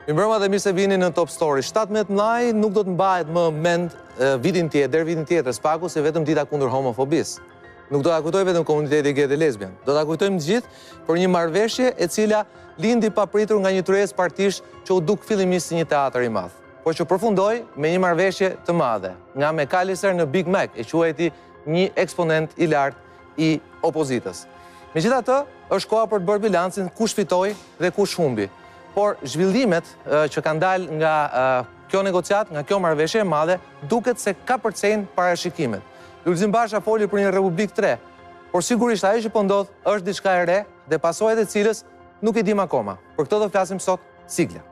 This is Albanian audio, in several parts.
Mirëmbrëma dhe mirë se vini në Top Story. 17 maj nuk do të mbahet më mend vitin tjetër spaku se vetëm dita kundër homofobisë. Nuk do ta kujtoj vetëm komuniteti gay dhe lesbian. Do ta kujtojmë të gjithë për një marrëveshje e cila lindi papritur nga një tryezë partish që u duk fillimisht si një teatër i madh, por që përfundoi me një marrëveshje të madhe. Nga McAllister në Big Mac e quajti një eksponent i lartë i opozitës. Megjithatë, është koha për të bërë bilancin kush fitoi dhe kush humbi. Por zhvillimet që kanë dalë nga kjo negociat, nga kjo marrëveshje e madhe, duket se ka përcejnë parashikimet. Lulzim Basha foli për një Republik 3, por sigurisht ajo që po ndodh është diçka e re dhe pasojat e cilës nuk i dim akoma. Për këtë do flasim sot, sigla.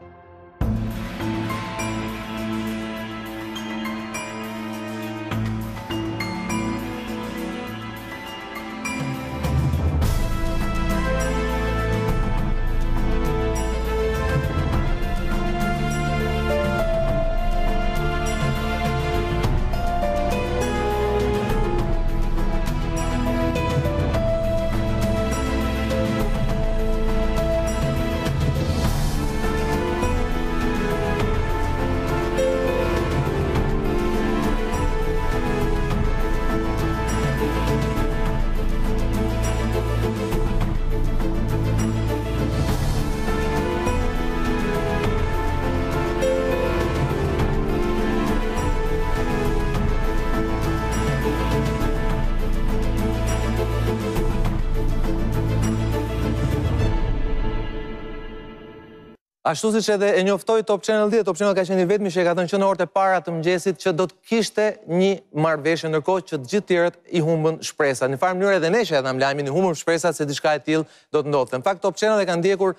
Ashtu siç edhe e njoftoi Top Channel 10, Top Channel ka qenë i vetmi që e ka thënë që në orët e para të mëngjesit që do të kishte një marrëveshje, ndërkohë që të gjithë tjerët i humbën shpresat. Në farë mënyrë edhe ne që jam lajmin i humbëm shpresat se diçka e tillë do të ndodhte. Në fakt Top Channel e ka ndjekur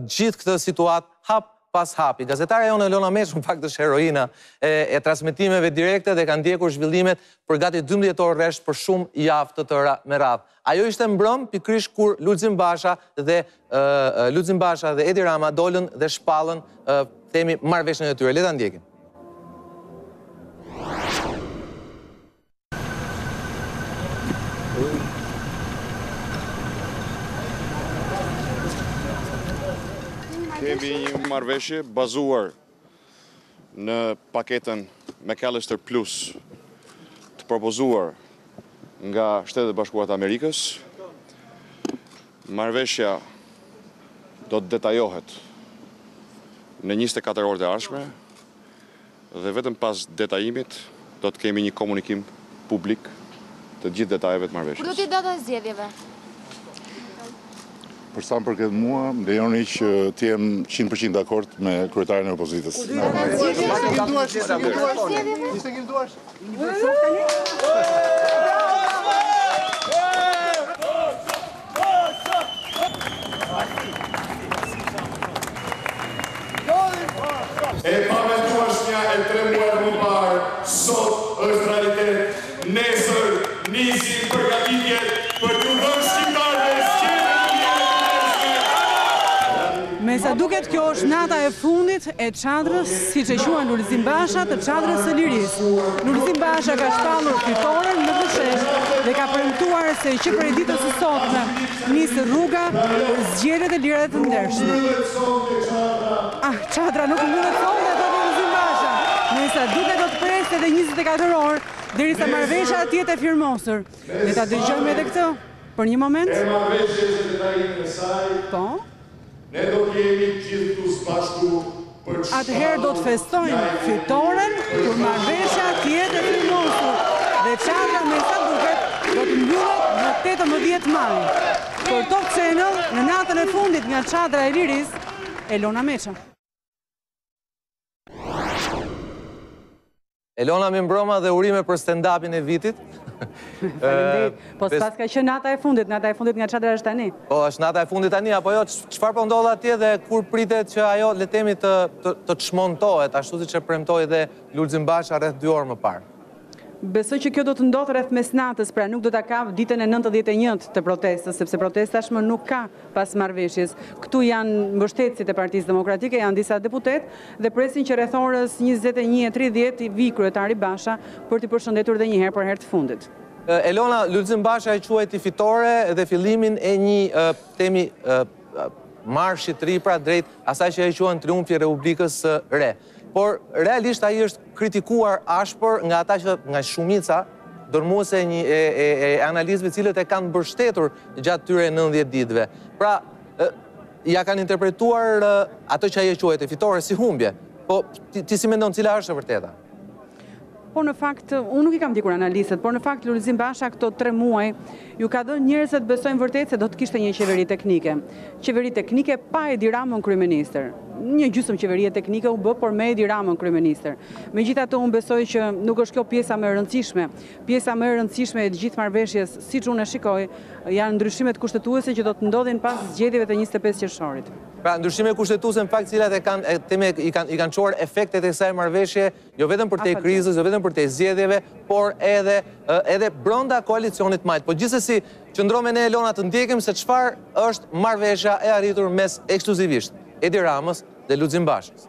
gjithë këtë situatë hap pas hapi. Gazetarja jonë Elona në fakt është heroina e transmetimeve direkte dhe ka ndjekur zhvillimet për gati 12 orë rresht për shumë javë të tëra me radhë. Ajo ishte mbrëm pikërisht kur Lulzim Basha dhe Edi Rama dolën dhe shpallën themi marrëveshjen e tyre. Le ta ndjekim. Kemi një marrëveshje bazuar në paketën McAllister Plus të propozuar nga Shtetet e Bashkuara të Amerikës. Marrëveshja do të detajohet në 24 orët e ardhshme dhe vetëm pas detajimit do të kemi një komunikim publik të gjithë detajeve të marrëveshjes. Kur do të jetë data e zgjedhjeve? Për sa më përket mua, më lejoni që të jem 100% dakord me kryetarin e opozitës. E pavëntueshmja e 3 muajve më parë, sot është realitet. Nesër nisim përgatitjet për t'u dhënë shqiptarëve Me sa duket kjo është nata e fundit e çadrës, siç e quajnë Lulzim Basha, të çadrës së lirisë. Lulzim Basha ka shpallur fitoren në Bëshesh dhe ka premtuar se që prej ditës së sotme nisë rruga për zgjedhjet e lira dhe të ndershme. Çadra nuk mundet thonë, thotë Lulzim Basha. Me sa duket do të presë edhe 24 orë derisa marrëveshja të jetë e firmosur. Le ta dëgjojmë edhe këtë për një moment. Po. Ne do t'jemi gjithë tu bashku për çfarë. Atëherë do të festojnë fitoren kur marrëveshja të jetë e firmosur dhe çadra me sa duket do të mbyllet në 18 maj. Për Top Channel në natën e fundit nga çadra e lirisë, Elona Meço. Elona mirëmbrëma dhe urime për stand-upin e vitit. Faleminderit. Po s'pas ka qenë nata e fundit nga çadra është tani. Po, është nata e fundit tani, apo jo, çfarë po ndodh atje dhe kur pritet që ajo le të themi të çmontohet, ashtu siç e premtoi dhe Lulzim Basha rreth 2 orë më parë. Besoj që kjo do të ndodhë rreth mesnatës, pra nuk do ta ka ditën e 91 të protestës, sepse protesta tashmë nuk ka pas marrëveshjes. Këtu janë mbështetësit e Partisë Demokratike, janë disa deputet dhe presin që rreth orës 21:30 i vi kryetari Basha për t'i përshëndetur edhe një herë për herë të fundit. Elona, Lulzim Basha e quajti fitore dhe fillimin e një temi marrë Shqipëri pra drejt asaj që e quhen triumfi i Republikës së Re. Por realisht ai është kritikuar ashpër nga ata që nga shumica dërmuese e analizëve cilët e kanë mbështetur gjatë tyre 90 ditëve. Pra, ja kanë interpretuar ato që ai e quajtë fitore si humbje. Po ti si mendon cila është e vërteta? Po në fakt, unë nuk i kam dikur analistët, por në fakt Lulzim Basha këto 3 muaj ju ka dhënë njerëzit të besojnë vërtet se do të kishte një qeveri teknike. Qeveri teknike pa Edi Ramën kryeministër. Një gjysmë qeverie teknike u bë, por me Edi Ramën kryeministër. Megjithatë unë besoj që nuk është kjo pjesa më e rëndësishme. Pjesa më e rëndësishme e të gjithë marrëveshjes, siç unë e shikoj, janë ndryshimet kushtetuese që do të ndodhin pas zgjedhjeve të 25 qershorit. Pra, ndryshime kushtetuese në fakt cilat i kanë çuar efektet e kësaj marrëveshje, jo vetëm për te krizës, jo vetëm për te zgjedhjeve, por edhe brenda koalicionit majt. Po gjithsesi, qëndrome ne Elona të ndjekim se çfarë është marrëveshja e arritur mes ekskluzivisht Edi Ramës dhe Lulzim Bashës.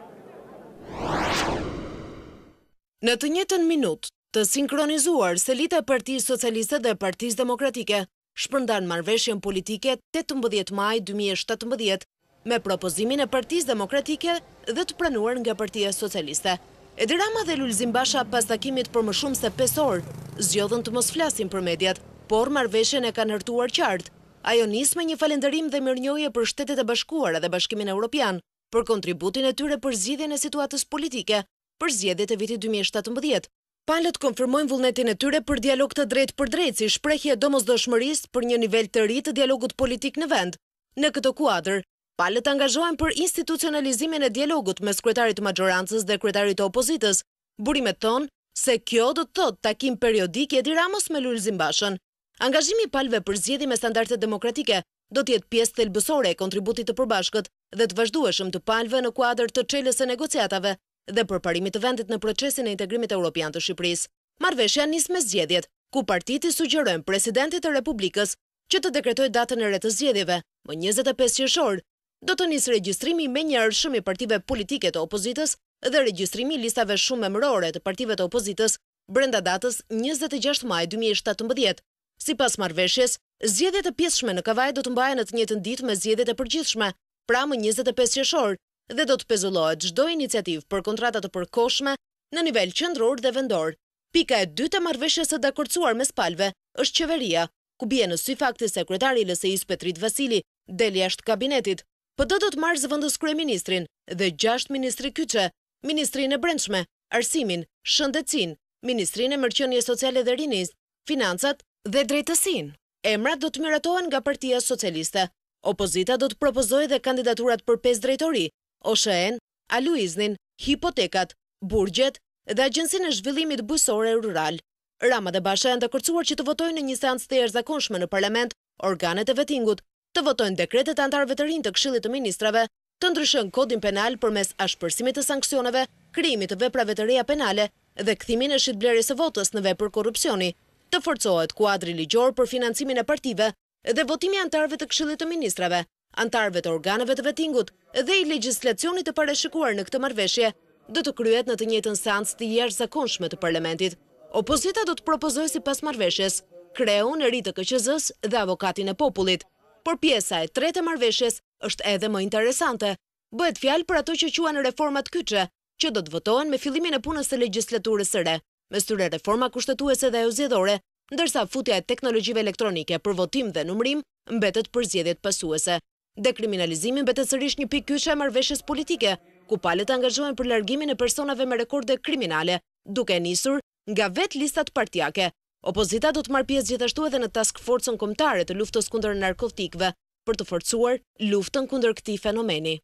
Në të njëjtën minutë, të sinkronizuar selita e Partisë Socialiste dhe Partisë Demokratike shpërndan marrëveshjen politike 18 maj 2017 me propozimin e Partisë Demokratike dhe të pranuar nga Partia Socialiste. Edi Rama dhe Lulzim Basha pas takimit për më shumë se 5 orë zgjodhën të mos flasin për mediat, por marrëveshjen e kanë hartuar qartë. Ajo nis me një falënderim dhe mirënjohje për Shtetet e Bashkuara dhe Bashkimin Evropian për kontributin e tyre për zgjidhjen e situatës politike për zgjedhjet e vitit 2017. Palët konfirmojnë vullnetin e tyre për dialog të drejtë për drejtë, si shprehje domosdoshmërisë për një nivel të ri të dialogut politik në vend. Në këtë kuadër, palët angazhohen për institucionalizimin e dialogut mes kryetarit të majorancës dhe kryetarit të opozitës. Burimet thonë se kjo do të thotë takim periodik Edi Ramës me Lulzim Bashën. Angazhimi i palëve për zgjedhje me standarde demokratike do të jetë pjesë thelbësore e kontributit të përbashkët dhe të vazhdueshëm të palëve në kuadër të çelës së negociatave dhe përparimit të vendit në procesin e integrimit evropian të Shqipërisë. Marrëveshja nis me zgjedhjet, ku partitë sugjerojnë presidentit të Republikës që të dekretojë datën e re të zgjedhjeve, më 25 qershor. Do të nisë regjistrimi menjëhershëm i partive politike të opozitës dhe regjistrimi i listave shumë emërore të partive të opozitës brenda datës 26 maj 2017. Sipas marrëveshjes, zgjedhjet e pjesshme në Kavaj do të mbahen në të njëjtën ditë me zgjedhjet e përgjithshme, pra më 25 qershor, dhe do të pezullohet çdo iniciativë për kontrata të përkohshme në nivel qendror dhe vendor. Pika e dytë e marrëveshjes së dakordsuar mes palëve është qeveria, ku bie në sy fakti se kryetari i Lesis Petrit Vasili del jashtë kabinetit. PD do të marrë zëvendës kryeministrin dhe 6 ministri kyçe, ministrinë e brendshme, arsimin, shëndetësinë, ministrinë e mërqënies sociale dhe rinisë, financat dhe drejtësinë. Emrat do të miratohen nga Partia Socialiste. Opozita do të propozojë dhe kandidaturat për 5 drejtori, OSHE-n, Aluiznin, hipotekat, burgjet dhe Agjencinë e Zhvillimit Bujqësor Rural. Rama dhe Basha janë dakordsuar që të votojnë në një seancë të jashtëzakonshme në parlament organet e vettingut, të votojnë dekretet e anëtarëve të rinj të Këshillit të Ministrave, të ndryshojnë kodin penal përmes ashpërsimit të sanksioneve, krijimit të veprave të reja penale dhe kthimin e shitblerjes së votës në vepër korrupsioni. Të forcohet kuadri ligjor për financimin e partive dhe votimi i anëtarëve të Këshillit të Ministrave, anëtarëve të organeve të vettingut dhe i legjislacionit të parashikuar në këtë marrëveshje do të kryhet në të njëjtën seancë të jashtëzakonshme të parlamentit. Opozita do të propozojë sipas marrëveshjes kreun e ri të KQZ-s dhe avokatin e popullit. Por pjesa e tretë e marrëveshjes është edhe më interesante. Bëhet fjalë për ato që quhen reformat kyçe, që do të votohen me fillimin e punës së legjislaturës së re. Mes tyre reforma kushtetuese dhe zgjedhore, ndërsa futja e teknologjive elektronike për votim dhe numërim mbetet për zgjedhjet pasuese. Dekriminalizimi mbetet sërish një pikë kyçe e marrëveshjes politike, ku palët angazhohen për largimin e personave me rekorde kriminale, duke nisur nga vetë listat partijake. Opozita do të marrë pjesë gjithashtu edhe në task forcën kombëtare të luftës kundër narkotikëve për të forcuar luftën kundër këtij fenomeni.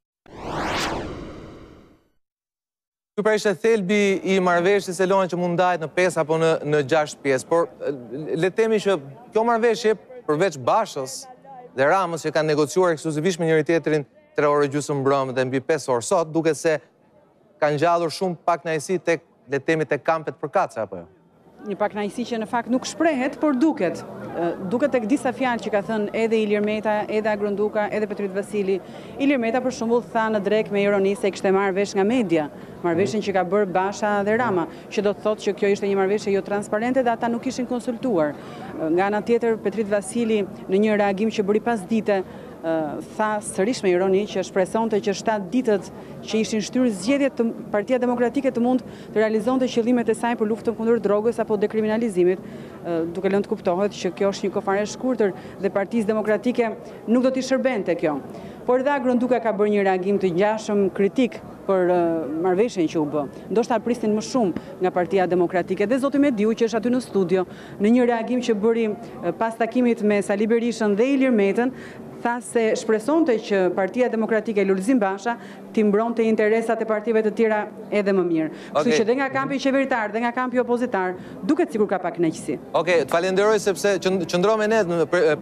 Ky pra ishte thelbi i marrëveshjes Elona që mund ndahet në 5 apo në 6 pjesë, por le të themi që kjo marrëveshje përveç Bashës dhe Ramës që kanë negociuar ekskluzivisht me njëri tjetrin 3 orë gjysmë mbrëmë dhe mbi 5 orë sot, duket se kanë ngjallur shumë pak kënaqësi tek le të themi tek kampet përkatëse apo jo. Një pak kënaqësi që në fakt nuk shprehet, por duket. Duket tek disa fjalë që ka thënë edhe Ilir Meta, edhe Agronduka, edhe Petrit Vasili. Ilir Meta për shembull tha në drek me ironi se kishte marrë vesh nga media, marrëveshjen që ka bërë Basha dhe Rama, që do të thotë që kjo ishte një marrëveshje jo transparente dhe ata nuk ishin konsultuar. Nga ana tjetër Petrit Vasili në një reagim që bëri pas dite tha sërish me ironi që shpresonte që 7 ditët që ishin shtyrë zgjedhjet Partia Demokratike të mund të realizonte qëllimet e saj për luftën kundër drogës apo dekriminalizimit, duke lënë të kuptohet që kjo është një kohë fare e shkurtër dhe Partisë Demokratike nuk do t'i shërbente kjo. Por edhe Agrënduka ka bërë një reagim të ngjashëm kritik për marrëveshjen që u bë. Ndoshta prisnin më shumë nga Partia Demokratike dhe zoti Mediu që është aty në studio, në një reagim që bëri pas takimit me Sali Berishën dhe Ilir Metën, tha se shpresonte që Partia Demokratike e Lulzim Basha t'i mbronte interesat e partive të tjera edhe më mirë. Kështu që dhe nga kampi qeveritar dhe nga kampi opozitar duket sikur ka pak kënaqësi. Okej, të falenderoj sepse qëndro me ne,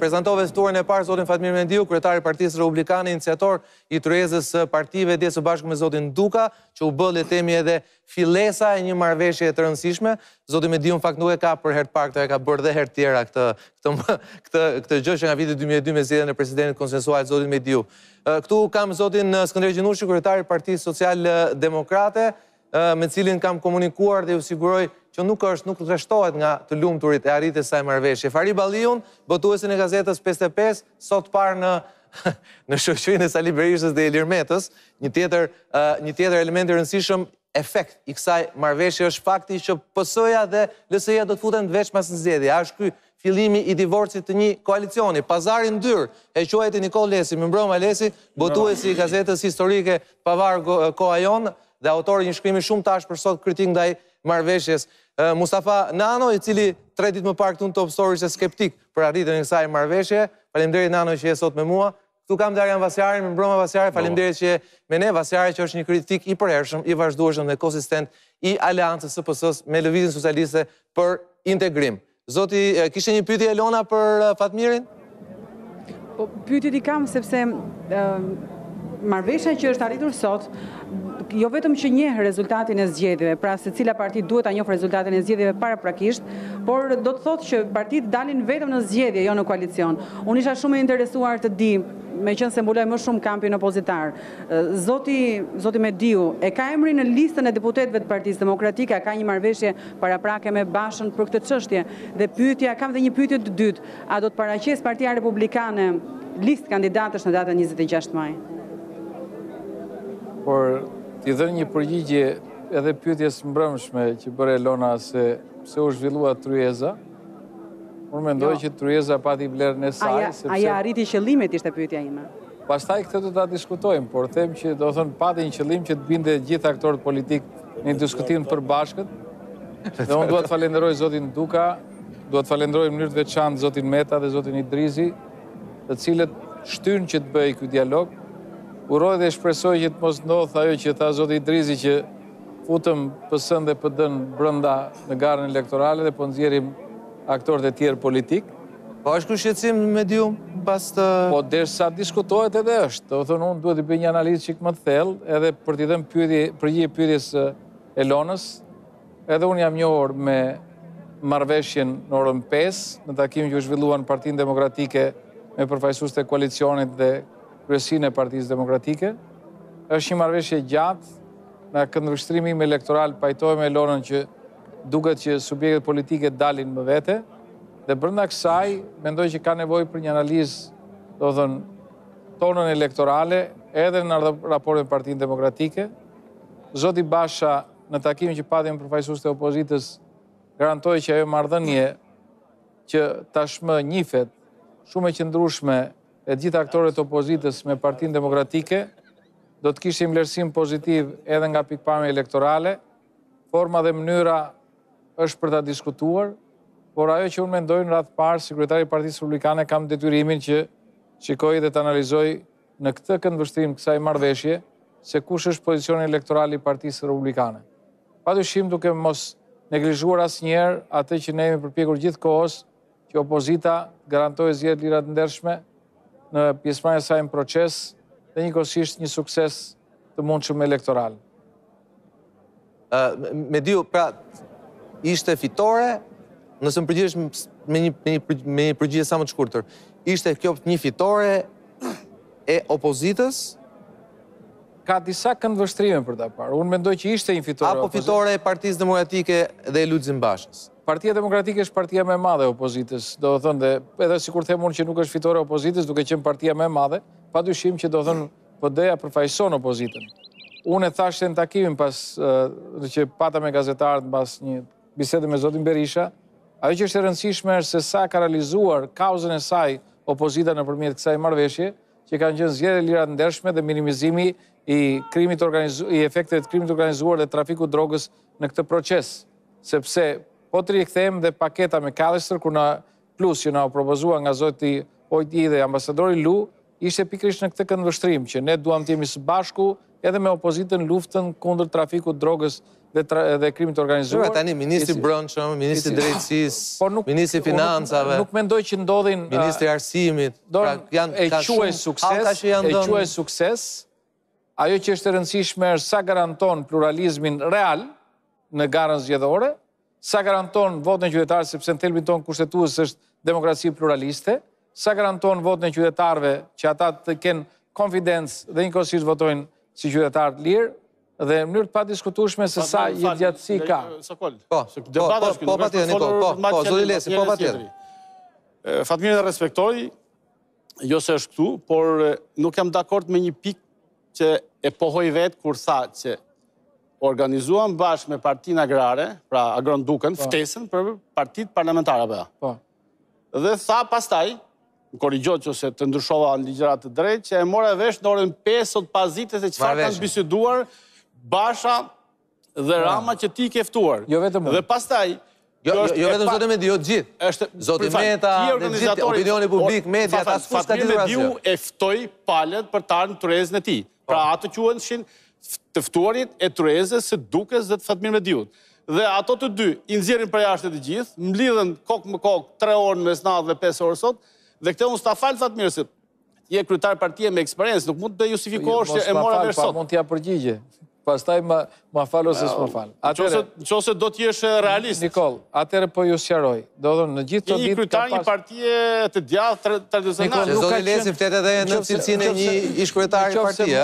prezantove ftuarën e parë zotin Fatmir Mediu, kryetari i Partisë Republikane, iniciator i tryezës së partive dje së bashku me zotin Duka, që u bë le themi edhe fillesa e një marrëveshje të rëndësishme. Zoti Mediu në fakt nuk e ka për herë të parë, e ka bërë dhe herë tjera këtë gjë që nga viti 2002 me zgjedhjen e presidentit konsensual zotin Mediu. Këtu kam zotin Skender Gjinushi, kryetari i Partisë Social-Demokrate, me cilin kam komunikuar dhe ju siguroj që nuk rreshtohet nga të lumturit e arritjes së saj marrëveshje. Fahri Balliun, botuesin e gazetës 55, sot parë në shoqërinë e Sali Berishës dhe Ilir Metës, një tjetër element i rëndësishëm efekt i kësaj marrëveshje është fakti që PS-ja dhe LSI-ja do të futen veç pas zgjedhjeve. Është ky fillimi i divorcit të një koalicioni. Pazari ndyr e quajti Nikoll Lesi, më mbroma Lesi, botuesi i gazetës historike Pavar Koha Jon dhe autori një shkrimi shumë tash për sot kritik ndaj marrëveshjes. Mustafa Nano, i cili 3 ditë më parë këtu në Top Story ishte skeptik për arritjen e kësaj marrëveshje. Faleminderit Nano që je sot me mua. Këtu kam dhe Arjan Vasjari, më mbroma Vasjari, faleminderit që je me ne. Vasjari që është një kritik i përhershëm, i vazhdueshëm dhe konsistent i aleancës së PS-s me Lëvizjen Socialiste për integrim. Zoti, kishte një pyetje Elona për Fatmirin? Po, pyetjet i kam sepse marrëveshja që është arritur sot, jo vetëm që njeh rezultatin e zgjedhjeve, pra se cila parti duhet ta njohë rezultatin e zgjedhjeve paraprakisht, por do të thotë që partitë dalin vetëm në zgjedhje, jo në koalicion. Unë isha shumë e interesuar të di, meqense mbuloj më shumë kampin opozitar, zoti Mediu e ka emrin në listën e deputetëve të Partisë Demokratike, ka një marrëveshje paraprake me Bashën për këtë çështje. Dhe kam dhe një pyetje të dytë, a do të paraqes Partia Republikane listë kandidatësh në datën 26 maj? Por t'i dhënë një përgjigje edhe pyetjes mbrëmshme që bëre Elona se pse u zhvillua tryeza. Unë mendoj që tryeza pati vlerën e saj. Aja arriti qëllimet ishte pyetja ime. Pastaj këtë do ta diskutojmë, por them që do thënë pati një qëllim që të binte gjithë aktorët politikë në diskutim të përbashkët. Dhe unë duhet të falenderoj zotin Duka, duhet të falenderoj në mënyrë të veçantë zotin Meta dhe zotin Idrizi, të cilët shtyn që të bëj ky dialog. Uroj dhe shpresoj që të mos ndodhë ajo që tha zoti Idrizi që futëm PS-n dhe PD-n brenda në garën elektorale dhe po nxjerrim aktorët e tjerë politik. Po është ky shqetësim Mediu pas të... Po derisa diskutohet edhe është. Do thonë unë duhet të bëj një analizë çik më të thellë edhe për t'i dhënë përgjigje pyetjes Elonës. Edhe unë jam njohur me marrëveshjen në orën 5 në takimin që u zhvillua në Partinë Demokratike me përfaqësuesit e koalicionit dhe kryesinë e Partisë Demokratike. Është një marrëveshje gjatë, në këndvështrimi im elektoral pajtohem me Elonën që duket që subjektet politike dalin më vete, dhe brenda kësaj mendoj që ka nevojë për një analizë, do të thënë, tonën elektorale, edhe në raport me Partinë Demokratike. Zoti Basha, në takimin që patëm me përfaqësuesit e opozitës, garantoi që ajo marrëdhënie që tashmë njihet shumë e qëndrueshme e gjithë aktorët e opozitës me Partinë Demokratike, do të kishte vlerësim pozitiv edhe nga pikpamja elektorale. Forma dhe mënyra është për ta diskutuar, por ajo që unë mendoj në radhë parë, si kryetari i Partisë Republikane, kam detyrimin që shikoj dhe të analizoj në këtë këndvështrim kësaj marrëveshje se kush është pozicioni elektoral i Partisë Republikane. Padyshim duke mos neglizhuar asnjëherë atë që ne jemi përpjekur gjithkohës që opozita garantojë zgjedhje lira të ndershme në pjesëmarrjen e saj në proces dhe njëkohësisht një sukses të mundshëm elektoral. Mediu, pra, ishte fitore, nëse më përgjigjesh me një përgjigje sa më të shkurtër, ishte kjo një fitore e opozitës ka disa këndvështrime për ta parë. Unë mendoj që ishte një fitore apo fitore e Partisë Demokratike dhe Lulzim Bashës? Partia Demokratike është partia më e madhe e opozitës, do të thënë, edhe sikur them unë që nuk është fitore e opozitës, duke qenë partia më e madhe, padyshim që do të thënë PD-ja përfaqëson opozitën. Unë e thashë në takimin pas që pata me gazetarët pas një bisede me zotin Berisha, ajo që është e rëndësishme është se sa ka realizuar kauzën e saj opozita nëpërmjet kësaj marrëveshje, që kanë qenë zgjedhje lira të ndershme dhe minimizimi i efekteve të krimit organizuar dhe trafikut drogës në këtë proces, sepse po të rikthejmë dhe paketa McAllister, kur na plus që na u propozua nga zoti Ojti dhe ambasadori Lu, ishte pikërisht në këtë këndvështrim, që ne duam të jemi së bashku edhe me opozitën luftën kundër trafikut drogës dhe krimit organizuar. Tani, Ministri Brendshëm, Ministri Drejtësisë, Ministri Financave, nuk mendoj që ndodhin Ministri Arsimit, e quaj sukses, ajo që është e rëndësishme është sa garanton pluralizmin real në garën zgjedhore, sa garanton votën e qytetarëve, sepse në thelbin tonë kushtetues është demokraci pluraliste, sa garanton votën e qytetarëve që ata të kenë konfidencë dhe njëkohësisht votojnë si qytetarë lirë, dhe në mënyrë të padiskutueshme se sa gjithëgjatësi ka. Po patjetër, Nikoll, zoti Lesi, po patjetër. Fatmirin e respektoj, jo se është këtu, por nuk jam dakord me një pikë që e pohoj vetë kur tha që organizuam bashkë me partinë agrare, pra Agrondukën, ftesën për partitë parlamentare apo. Dhe tha pastaj, më korrigjoj ose të ndryshova në ligjërat të drejtë, që e mora vesh në orën 5 sot pasdites se çfarë kanë biseduar Basha dhe Rama që ti ke ftuar. Jo vetëm unë. Dhe pastaj Jo vetëm zotë Mediu, gjithë. Zoti Meta, gjithë opinioni publik, media, ta s'kush ka ditur asgjë. Mediu e ftoi palët për të ardhur në turezën e tij. Pra ato quhen të ftuarit e turezës së Dukës dhe të Fatmir Mediut. Dhe ato të dy i nxjerrin për jashtë të gjithë, mblidhen kokë më kokë 3 orë në mesnatë dhe 5 orë sot, dhe këtë Mustafa Fatmir se je kryetar partie me eksperiencë, nuk mund të justifikosh që e mora vesh sot. Mund t'ja përgjigje. Pastaj ma fal ose s'ma fal. Nëse do t'jesh realist. Nikoll, atëherë po ju sqaroj. Do të thonë në gjithë këto ditë një kryetar një partie të djathtë tradicionale. Zoti Lesi flet edhe në cilësinë e një ish kryetari partie,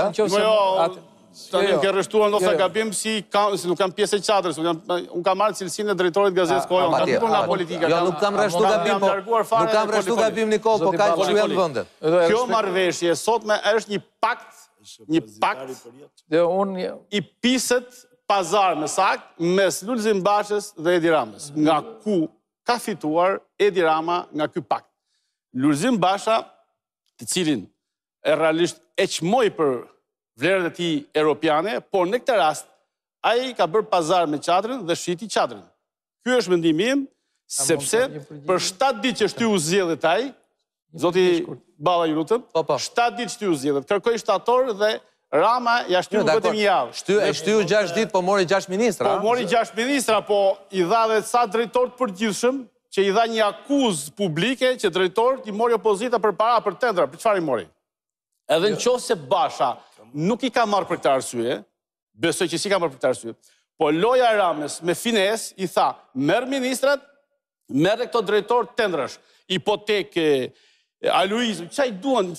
Tani ke rreshtuar ndoshta gabim si nuk kam pjesë e çadrës, unë kam marrë cilësinë e drejtorit gazetës Kohën, kam ditur nga politika. Jo, nuk kam rreshtuar gabim, nuk kam rreshtuar gabim Nikoll, po ka që janë vendet. Kjo marrëveshje sotme është një pakt i pisët pazar me sakt mes Lulzim Bashës dhe Edi Ramës, nga ku ka fituar Edi Rama nga ky pakt. Lulzim Basha, të cilin e realisht e çmoi për vlerët e tij europiane, por në këtë rast ai ka bërë pazar me çadrën dhe shiti çadrën. Ky është mendimi im, sepse për 7 ditë që shty u zgjedhet ai, zoti Balliu lutem, 7 ditë shty u zgjedhet, kërkoi shtator dhe Rama ja shtyu vetëm një javë. Shtyu 6 ditë, po mori 6 ministra. Po mori 6 ministra, po i dha dhe sa drejtor të përgjithshëm, që i dha një akuzë publike që drejtorët i mori opozita për para, për tendra, për çfarë i mori? Edhe nëse Basha nuk i ka marrë për këtë arsye, besoj që si ka marrë për këtë arsye, po loja Ramës me fines i tha, merr ministrat, merr këto drejtor tendrash, hipotekë, aluizëm, çaj duan,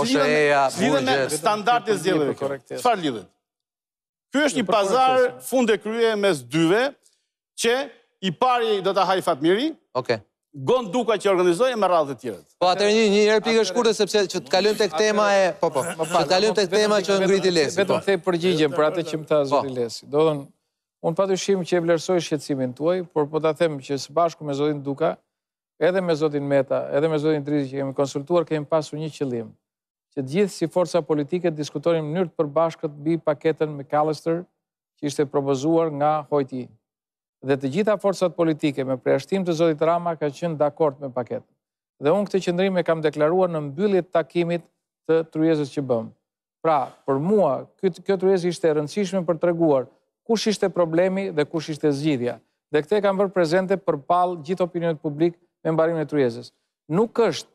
lidhen me standardet zgjedhjeve. Çfarë lidhet? Ky është një pazar fund e krye mes dyve, që i pari do ta haj Fatmiri, Gon Duka që organizoi me radhë të tjera. Po atëherë një replikë shkurtër sepse që të kalojmë tek tema e të kalojmë tek tema që ngriti Lesi. Vetëm thej përgjigjen për atë që më tha zoti Lesi. Do të thonë, unë padyshim që e vlerësoj shqetësimin tuaj, por po ta them që së bashku me zotin Duka, edhe me zotin Meta, edhe me zotin Kriza që kemi konsultuar, kemi pasur një qëllim, që të gjithë si forca politike diskutonin në mënyrë të përbashkët mbi paketën McAllister që ishte propozuar nga Ojti. Dhe të gjitha forcat politike me përjashtim të zotit Rama ka qenë dakord me paketën. Dhe unë këtë qëndrim e kam deklaruar në mbyllje të takimit të tryezës që bëm. Pra, për mua, kjo tryezë ishte e rëndësishme për treguar kush ishte problemi dhe kush ishte zgjidhja. Dhe këtë e kam bërë prezente përbalë gjithë opinionit publik me mbarimin e tryezës. Nuk është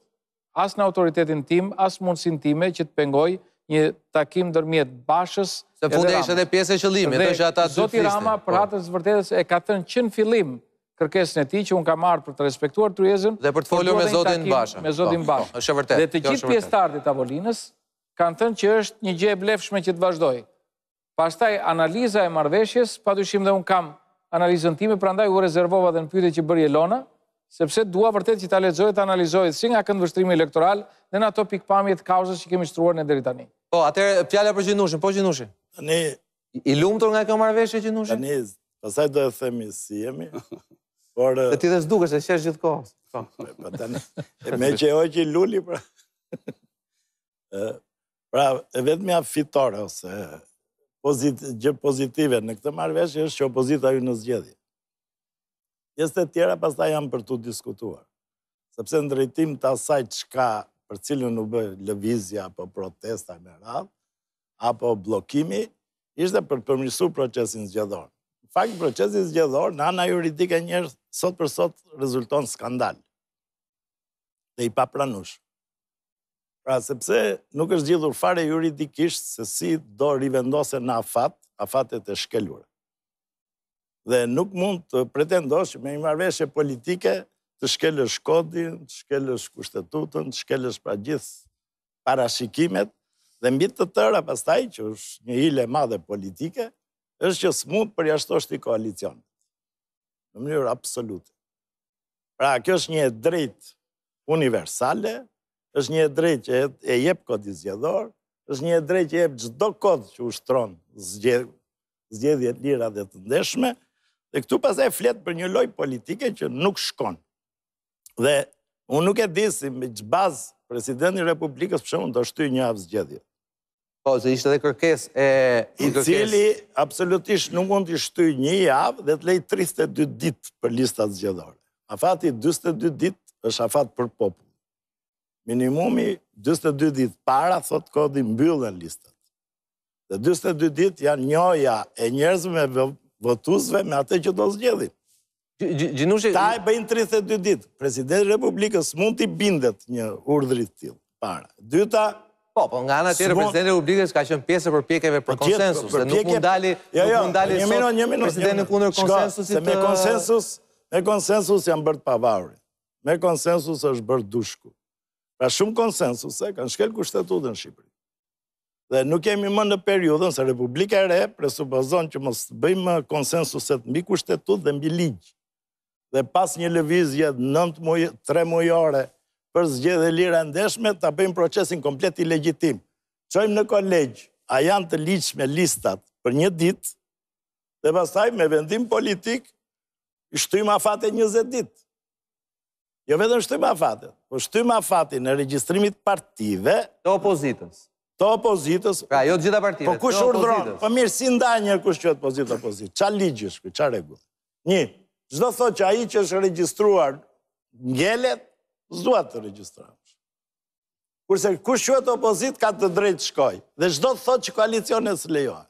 as në autoritetin tim, as mundësin time që të pengoj një takim ndërmjet Bashës se fundi ishte edhe pjesë e qëllimit, është ata dy zoti Rama për hatës vërtetës e ka thënë që në fillim kërkesën e tij që unë kam marrë për të respektuar tryezën dhe për të folur me zotin Basha. Me zotin Basha. Është vërtet. Dhe të gjithë pjesëtarët e tavolinës kanë thënë që është një gjë e blefshme që të vazhdojë. Pastaj analiza e marrëveshjes, padyshim dhe unë kam analizën time, prandaj u rezervova dhe në pyetje që bëri Elona, sepse dua vërtet që ta lexoj të analizoj si nga këndvështrimi elektoral dhe në ato pikpamjet kauzës që kemi shtruar ne deri tani. Po, atëherë fjala për Gjinushin, po Gjinushi. Tani I lumtur nga kjo marrëveshje Gjinushi? tani pastaj do të themi si jemi. Por Dhe ti dhe s'dukesh se qesh gjithkohë. Po. po tani me që hoqi luli pra. Pra, e vetmja fitore ose gjë pozitive në këtë marrëveshje është që opozita ju në zgjedhje. Pjesët e tjera pastaj janë për tu diskutuar. Sepse në drejtim të asaj çka për cilën u bë lëvizja apo protesta me radhë, apo bllokimi, ishte për të përmirësuar procesin zgjedhor. Në fakt, procesi zgjedhor në ana juridike njerëz sot për sot rezulton skandal. Dhe i papranueshëm. Pra, sepse nuk është zgjidhur fare juridikisht se si do rivendosen në afatet e shkelura. Dhe nuk mund të pretendosh me një marrëveshje politike të shkelësh kodin, të shkelësh kushtetutën, të shkelësh pra gjithë parashikimet, dhe mbi të tëra pastaj, që është një hile e madhe politike, është që s'mund përjashtosh ti koalicionit. Në mënyrë absolute. Pra, kjo është një e drejtë universale, është një e drejtë që e jep kodi zgjedhor, është një e drejtë që jep çdo kod që ushtron zgjedhje të lira dhe të ndeshme, dhe këtu pastaj flet për një lojë politike që nuk shkon. Dhe unë nuk e di si me ç'bazë presidenti i Republikës për shembull do shtyjë një javë zgjedhje. Po, se ishte edhe kërkesë I cili absolutisht nuk mund të shtyjë një javë dhe të lej 32 ditë për listat zgjedhore. Afati 42 ditë është afat për popull. Minimumi 42 ditë para, thot kodi, mbyllen listat. Dhe 42 ditë janë njoja e njerëzve me votuesve me atë që do zgjedhin. Gjinushi... Ta e bëjnë 32 ditë. Presidenti i Republikës mund t'i bindet një urdhri të tillë para. Dyta, Po, nga ana tjetër presidenti i Republikës ka qenë pjesë e përpjekjeve për konsensus, dhe nuk mund dali presidenti kundër konsensusit. Me konsensus janë bërë të pavarur. Me konsensus është bërë dushku. Pra shumë konsensuse kanë shkel kushtetutën në Shqipëri. Dhe nuk jemi më në periudhën se Republika e Re presupozon që mos bëjmë konsensuset mbi kushtetutë dhe mbi ligj. Dhe pas një lëvizje 3 mujore për zgjedhje lira ndeshme, ta bëjmë procesin komplet i legjitim. Çojmë në kolegj, a janë të ligjshme listat për një ditë, dhe pastaj me vendim politik i shtyjmë afate 20 ditë. Jo vetëm shtyjmë afatet, po shtyjmë afatin e regjistrimit partive të opozitës. Të opozitës. Pra, jo të gjitha partive. Po kush urdhron? Po mirë, si ndaj një kush quhet opozitë? Ç'a ligj është ky? Ç'a rregull? Një, çdo thotë që ai që është regjistruar ngelet, s'duhet të regjistrash. Kurse kush quhet opozitë ka të drejtë shkoj. Dhe çdo thotë që koalicionet s'lejohen.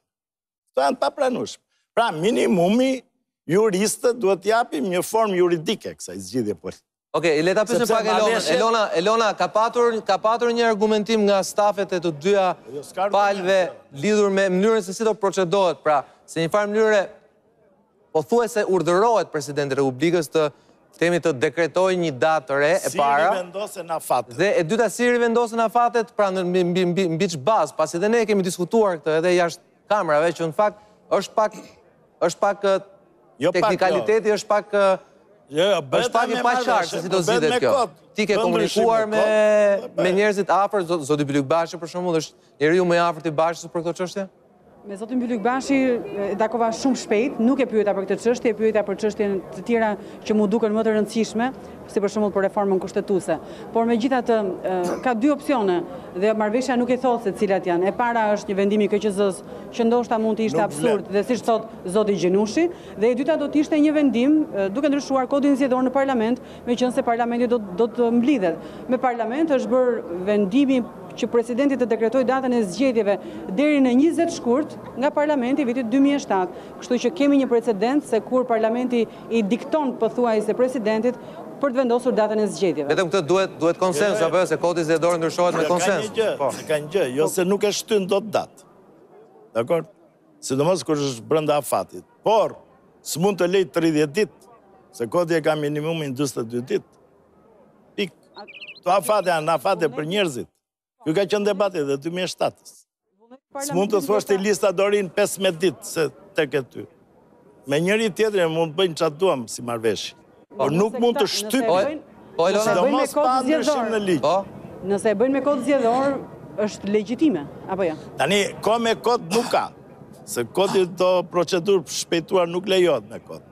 Këto janë papranueshme. Pra, minimumi juristët duhet t'japim një formë juridike kësaj zgjidhje politike. Okej, le ta pyesim pak Elona, ka patur një argumentim nga stafet e të dyja palëve lidhur me mënyrën se si do procedohet, pra, se një farë mënyre pothuajse urdhërohet presidenti i Republikës të të dekretojë një datë të re e para. Si rivendosen afatet. Dhe e dyta si rivendosen afatet, pra mbi ç'bazë, pasi edhe ne kemi diskutuar këtë edhe jashtë kamerave, që në fakt është pak teknikaliteti, është pak është pak i paqartë se si do zgjidhet kjo. Ti ke komunikuar me njerëzit afër, zoti Balliu për shembull, është njeriu më i afërt i Bashës për këtë çështje? Me zotin Balliu takova shumë shpejt, nuk e pyeta për këtë çështje, e pyeta për çështje të tjera që mu duken më të rëndësishme, si për shembull për reformën kushtetuese. Por megjithatë ka dy opsione dhe marrëveshja nuk e thot se cilat janë. E para është një vendim i KQZ-s që ndoshta mund të ishte absurd dhe siç thot zoti Gjinushi, dhe e dyta do të ishte një vendim duke ndryshuar kodin zgjedhor në parlament, meqense parlamenti do të mblidhet. Me parlament është bërë vendimi që presidenti të dekretoj datën e zgjedhjeve deri në 20 shkurt nga parlamenti vitit 2007. Kështu që kemi një precedent se kur parlamenti i dikton pothuajse presidentit për të vendosur datën e zgjedhjeve. Vetëm këtë duhet konsensus, apo se kodi zgjedhor ndryshohet me konsensus. Ka një gjë, jo se nuk e shtyn dot datë. Dakor? Sidomos kur është brenda afatit. Por s'mund të lej 30 ditë, se kodi e ka minimumin 42 ditë. Këto afate janë afate për njerëzit. Ky ka qenë debati edhe 2007-s. S'mund të thuash të lista dorin 15 ditë, se tek e ty. Me njëri tjetërin mund të bëjnë qatë duam si marrëveshje. Por nuk mund të shtypin, sidomos pa ndryshim në ligj. Nëse e bëjnë me kod zgjedhor, është legjitime, apo jo? Tani, ko me kod nuk ka, se kodi do procedurë shpejtuar nuk lejohet me kod.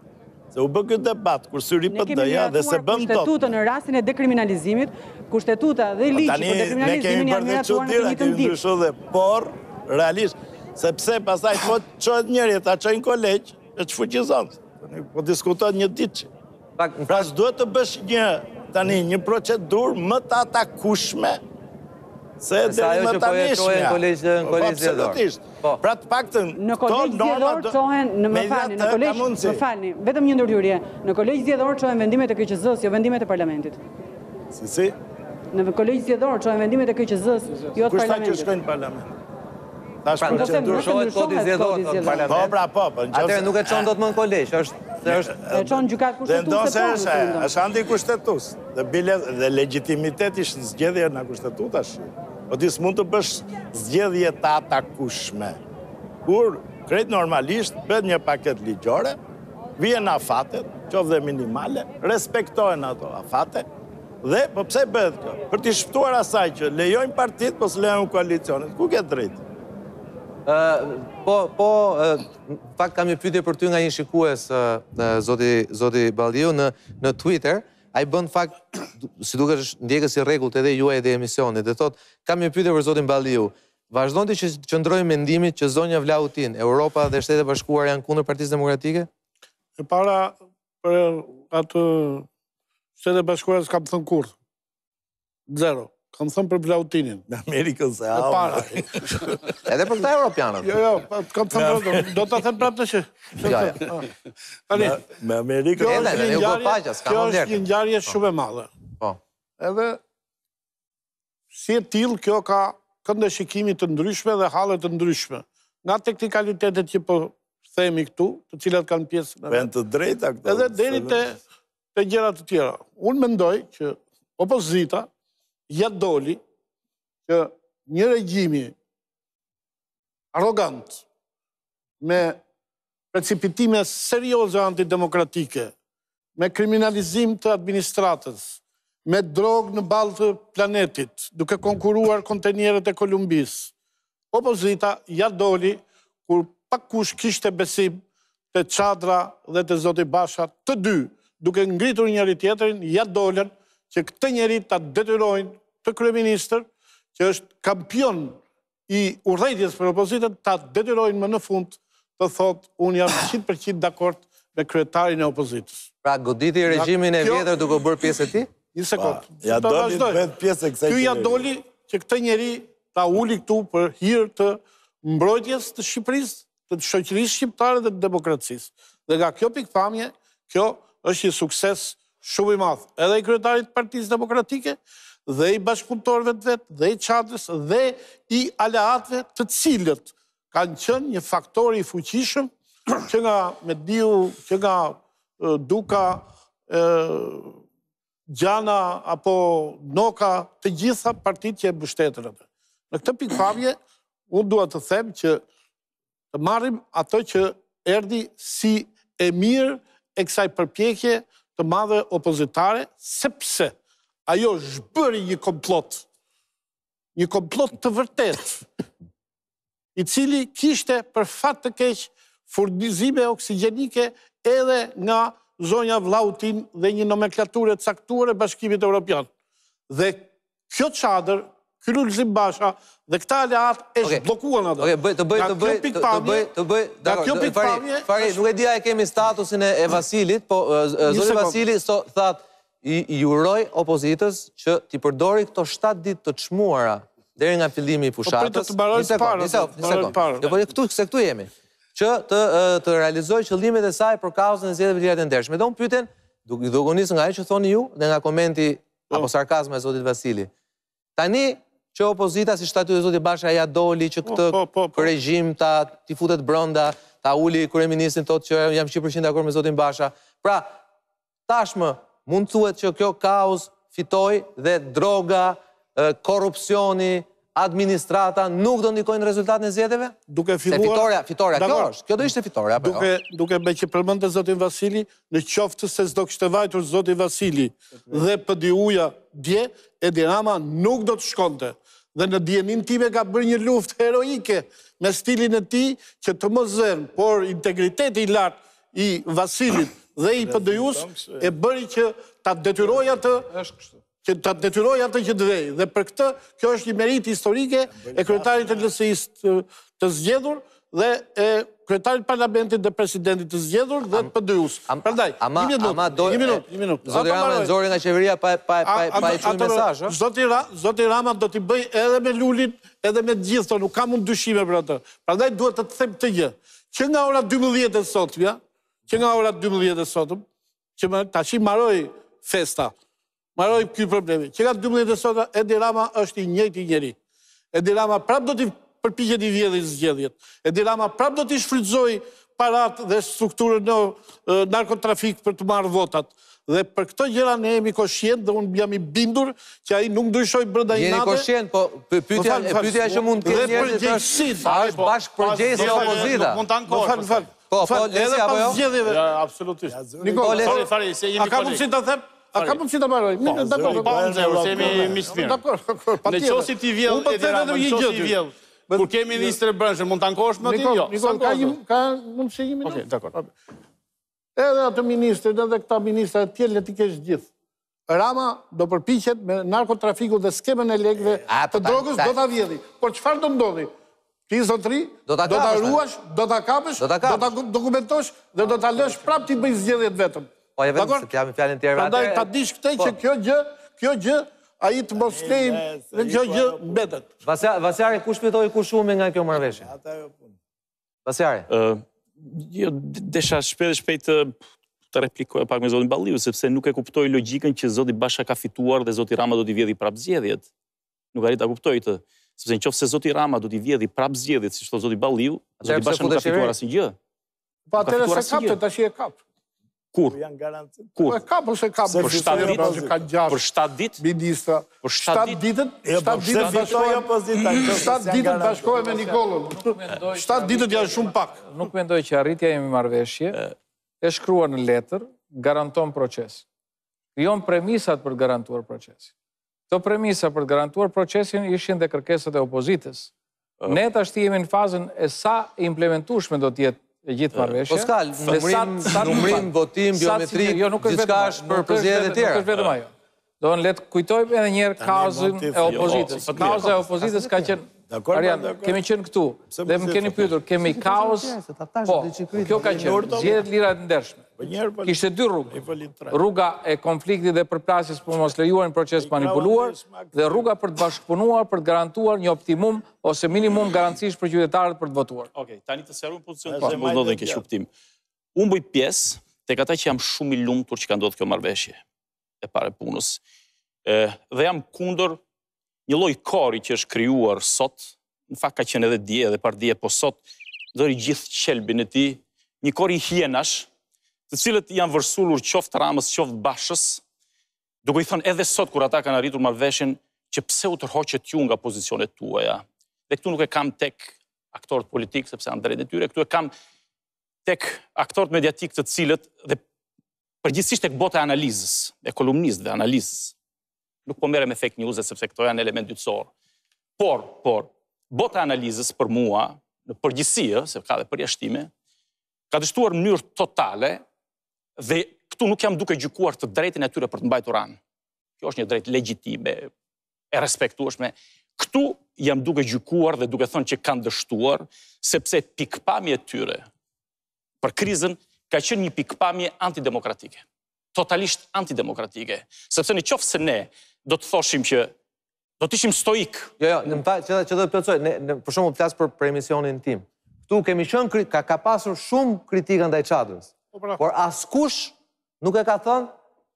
Se u bë këtë debat, kur syri PD-ja dhe se bëm tot. Kushtetuta në rastin e dekriminalizimit, kushtetuta dhe ligji për dekriminalizimin janë miratuar në të njëjtën ditë. Por, realisht, sepse pastaj po çohet njëri ta çojnë kolegj, e çfuqizon. Po diskutohet një ditë. Pra duhet të bësh një procedurë më të atakueshme se deri më tani pra të paktën në kolegj zgjedhor çohen në vetëm një ndërhyrje. Në kolegj zgjedhor çohen vendimet e KQZ-s, jo vendimet e parlamentit. Si? Në kolegj zgjedhor çohen vendimet e KQZ-s, jo të parlamentit. Kushta që shkojnë në parlament? Tash procedurë shohet kodi zgjedhor në parlament. Po, pra, po. Atëherë nuk e çon dot më në kolegj, e çon gjykatë kushtetuese. Është antikushtetues. Dhe legitimiteti është zgjedhja në kushtetutas. Po ti s'mund të bësh zgjedhje të atakueshme. Kur krejt normalisht bëhet një paket ligjore, vjen afatet, qoftë dhe minimale, respektohen ato afate, dhe po pse bëhet kjo? Për t'i shpëtuar asaj që lejojnë partit, po s'lejojnë koalicionet. Ku ke drejtë? Fakt kam një pyetje për ty nga një shikues, zoti Balliu, në Twitter. Ai bën fakt, si duket është ndjekës i rregullt edhe juaj dhe emisionit, dhe thot, kam një pyetje për zotin Balliu. Vazhdon të qëndrojë mendimit që zonja Vlautin, Europa dhe Shtetet e Bashkuara janë kundër Partisë Demokratike? E para, për atë Shtetet e Bashkuara s'kam thënë kurrë. Zero. Kam thënë për Vlautinin. Në Amerikën se e para. Edhe për këta europianët. Jo, kam thënë për do të them prapë tash. Me Amerikën. Kjo është një ngjarje shumë e madhe. Po. Edhe si e tillë kjo ka këndë shikimi të ndryshme dhe halle të ndryshme. Nga teknikalitetet që po themi këtu, të cilat kanë pjesë në vend të drejta këto. Edhe deri te gjëra të tjera. Unë mendoj që opozita ja doli që një regjimi arrogant, me precipitime serioze antidemokratike, me kriminalizim të administratës, me drogë në balë të planetit, duke konkuruar kontenierët e Kolumbis, opozita ja doli kur pakush kishte besim të Çadra dhe të zoti Basha, të dy, duke ngritur njëri tjetrin, ja dolen që këtë njeri ta detyrojnë të kryeministër, që është kampion i urrëtijes për opozitën, ta detyrojnë më në fund të thotë unë jam 100% dakord me kryetarin e opozitës. Pra goditi regjimin e vjetër duke bërë pjesë e tij? Një sekond. Ja doli të bëhet pjesë e kësaj. Ky ja doli që këtë njeri ta uli këtu për hir të mbrojtjes të Shqipërisë, të shoqërisë shqiptare dhe të demokracisë. Dhe nga kjo pikpamje, kjo është një sukses shumë i madh, edhe i kryetarit të Partisë Demokratike, dhe i bashkëpunëtorëve të vetë, dhe i Çadrës, dhe i aleatëve të cilët kanë qenë një faktor i fuqishëm që nga Mediu, që nga Duka, Gjana apo Noka, të gjitha partitë që e mbështetën atë. Në këtë pikpamje, unë dua të them që të marrim ato që erdhi si e mirë e kësaj përpjekje të madhe opozitare, sepse ajo zhbëri një komplot të vërtet, i cili kishte për fat të keq furnizime oksigjenike edhe nga zonja Vlautin dhe një nomenklaturë e caktuar e Bashkimit Evropian. Dhe kjo çadër, ky Lulzim Basha dhe këta aleat e zhbllokuan ato. Fahri, nuk e dia e kemi statusin e Vasilit, po zoti Vasili thatë i uroj opozitës që t'i përdori këto 7 ditë të çmuara deri nga fillimi i fushatës. Një sekond. Se këtu jemi. Që të realizoj qëllimet e saj për kauzën e zgjedhjeve të ndershme. Do më pyeten, duke nisë nga ajo që thoni ju dhe nga komenti apo sarkazmi i zotit Vasili. Tani që opozita si shtati i zotit Basha ja doli që këtë regjim t'i futet brenda, ta uli kryeministrin thotë që jam 100% dakord me zotin Basha. Pra, tashmë mund thuhet që kjo kauz fitoi dhe droga, korrupsioni, administrata nuk do ndikojnë rezultatin e zgjedhjeve? Duke filluar... Fitoria, kjo do ishte fitoria. Duke me që përmendë zotin Vasili, në qoftë se s'do kishte vajtur zotin Vasili dhe PDU-ja dje, Edi Rama nuk do të shkonte. Dhe në djenin time ka bërë një luftë heroike me stilin e tij që të mos zënë, por integriteti i lartë i Vasilit dhe i PDU-s e bëri që ta detyroj atë që të vej. Dhe për këtë, kjo është një merit historike e kryetarit të LSI-s të zgjedhur dhe e kryetarit parlamentit dhe presidentit të zgjedhur dhe të PDU-s. Prandaj, një minut. Zoti Rama e nxori nga qeveria pa e çuar mesazh, ëh? Zoti Rama do t'i bëj edhe me Lulin, edhe me të gjithë, nuk kam unë dyshime për atë. Prandaj duhet të them këtë gjë. Që nga ora 12 e sotëm, që tash mbaroi festa. Maroj këj problemi. Që ka 12 e sota, Edi Rama është i njëjti njeri. Edi Rama prap do t'i përpiqet i vjedhë zgjedhjet. Edi Rama prap do t'i shfrytëzoj parat dhe strukturën në narkotrafik për të marrë votat. Dhe për këto gjëra ne jemi koshient dhe unë jam i bindur që ai nuk ndryshoj brenda i natë. Jeni koshient, po pyetja që mund të kenë njerëzit është bashkëpërgjegjësi e opozita. Po, Lesi apo jo? Ja, absolutisht. Nikoll, Fahri, se jemi koleg. A ka mundësi ta marroj? Dakor, se jemi miqëmirë. Në qoftë si ti vjell, Edi Rama, në qoftë si vjell. Kur ke ministër brendshëm, mund ta ankosh më ti? Jo. Nikoll, ka mundësi një minutë? Okej, dakor. Edhe atë ministrin, edhe këta ministra e tjerë le t'i kesh gjithë. Rama do përpiqet me narkotrafiku dhe skemën e lekëve të drogës do ta vjedhi. Por çfarë do ndodhi? Ti zotri, do ta ruash, do ta kapësh, do ta dokumentosh dhe do ta lësh prapë ti bëj zgjedhjet vetëm. Po e vetëm se t'jam fjalën tjerë. Prandaj ta dish këtë që kjo gjë ai të mos flejmë dhe kjo gjë mbetet. Vasjari, kush fitoi kush shumë nga kjo marrëveshje? Vasjari. Desha shpejt të replikoj pak me zotin Balliu, sepse nuk e kuptoj logjikën që zoti Basha ka fituar dhe zoti Rama do t'i vjedhi prap zgjedhjet. Nuk arrit ta kuptoj këtë. Sepse nëse zoti Rama do t'i vjedhi prap zgjedhjet, siç thotë zoti Balliu, zoti Basha nuk ka fituar asnjë. Po atëherë se kapte, tash e kap. Kur? Kur? E kap ose kap? Për 7 ditë? Për 7 ditë? Ministra. Për 7 ditët? 7 ditët bashkohen me Nikollën. 7 ditët janë shumë pak. Nuk mendoj që arritja e marrëveshje e shkruar në letër garanton proces. Krijon premisat për të garantuar procesin. Këto premisa për të garantuar procesin ishin dhe kërkesat e opozitës. Ne tash jemi në fazën e sa implementueshme do të jetë e gjithë marrëveshja. Po s'ka numrim, votim, biometri, gjithçka është për zgjedhjet e tjera. Nuk është vetëm ajo. Do në letë kujtojmë edhe njerë kauzën e opozitës. Kauza e opozitës ka qenë... Arjan, kemi qenë këtu, dhe më keni pyetur, kemi kauzë, po, kjo ka qenë, zgjedhjet lira të ndershme. Kishte 2 rrugë. Rruga e konfliktit dhe përplasjes për mos lejuar një proces manipuluar, dhe rruga për të bashkëpunuar, për të garantuar një optimum ose minimum garancish për qytetarët për të votuar. Okej, tani të sqarojmë pozicionin që mos do të keq kuptim. Unë bëj pjesë tek ata që jam shumë i lumtur që ka ndodhur kjo marrëveshje e pare punës. Dhe jam kundër një lloj kori që është krijuar sot, në fakt ka qenë edhe dje edhe par dje, po sot dori gjithë qelbin e tij, një kor i hienash, të cilët janë vërsulur qoftë Ramës, qoftë Bashës, duke i thënë edhe sot kur ata kanë arritur marrëveshjen që pse u tërhoqet ju nga pozicionet tuaja. Dhe këtu nuk e kam tek aktorët politik, sepse janë drejt e tyre, këtu e kam tek aktorët mediatik të cilët dhe përgjithsisht tek bota e analizës, e kolumnistëve analizës. Nuk po merrem me fake news, sepse këto janë element dytësor. Por, bota e analizës për mua, në përgjithësi, se ka dhe përjashtime, ka dështuar në mënyrë totale dhe këtu nuk jam duke gjykuar të drejtin e tyre për të mbajtur anë. Kjo është një drejt legjitime, e respektueshme. Këtu jam duke gjykuar dhe duke thënë që kanë dështuar, sepse pikpamje e tyre për krizën ka qenë një pikpamje antidemokratike. Totalisht antidemokratike. Sepse në qoftë se ne do të thoshim që do të ishim stoik. Jo, që do të plotësoj, për shembull flas për emisionin tim. Ktu kemi qenë ka pasur shumë kritika ndaj çadrës. Por askush nuk e ka thënë